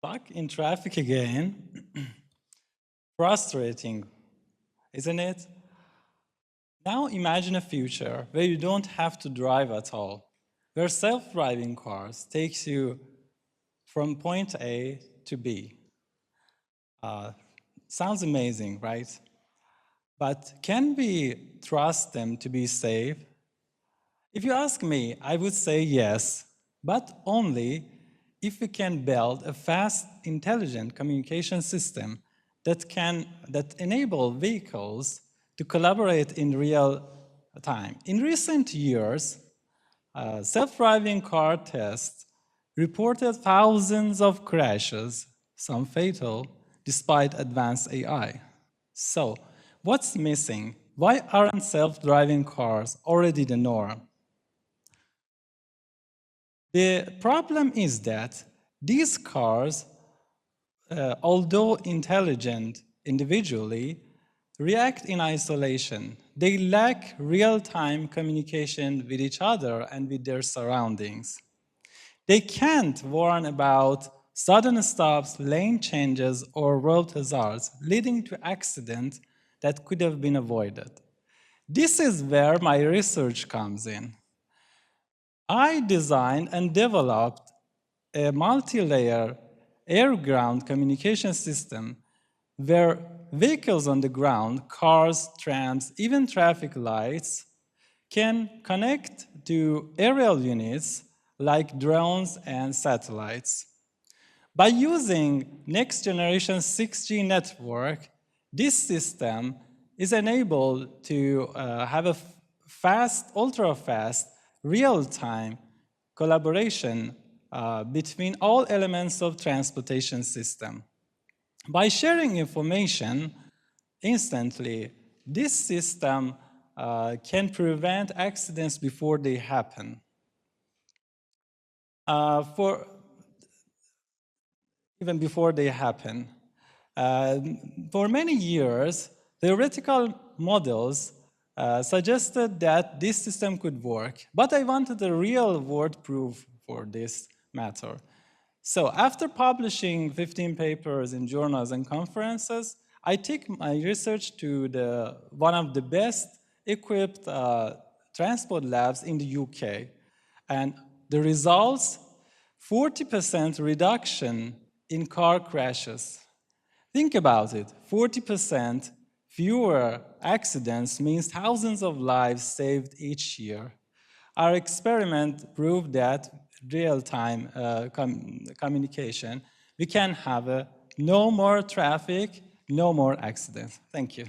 Stuck in traffic again. Frustrating, isn't it? Now imagine a future where you don't have to drive at all, where self-driving cars takes you from point A to B. Sounds amazing, right? But can we trust them to be safe? If you ask me, I would say yes, but only if we can build a fast, intelligent communication system that enable vehicles to collaborate in real time. In recent years, self-driving car tests reported thousands of crashes, some fatal, despite advanced AI. So, what's missing? Why aren't self-driving cars already the norm? The problem is that these cars, although intelligent individually, react in isolation. They lack real-time communication with each other and with their surroundings. They can't warn about sudden stops, lane changes, or road hazards, leading to accidents that could have been avoided. This is where my research comes in. I designed and developed a multi-layer air-ground communication system where vehicles on the ground, cars, trams, even traffic lights, can connect to aerial units like drones and satellites. By using next-generation 6G network, this system is enabled to have a fast, ultra-fast, real-time collaboration between all elements of transportation system. By sharing information instantly, this system can prevent accidents before they happen. Even before they happen. For many years, theoretical models suggested that this system could work, but I wanted a real-world proof for this matter. So after publishing 15 papers in journals and conferences, I took my research to one of the best equipped transport labs in the UK. And the results, 40% reduction in car crashes. Think about it, 40% fewer accidents means thousands of lives saved each year. Our experiment proved that real-time communication, we can have no more traffic, no more accidents. Thank you.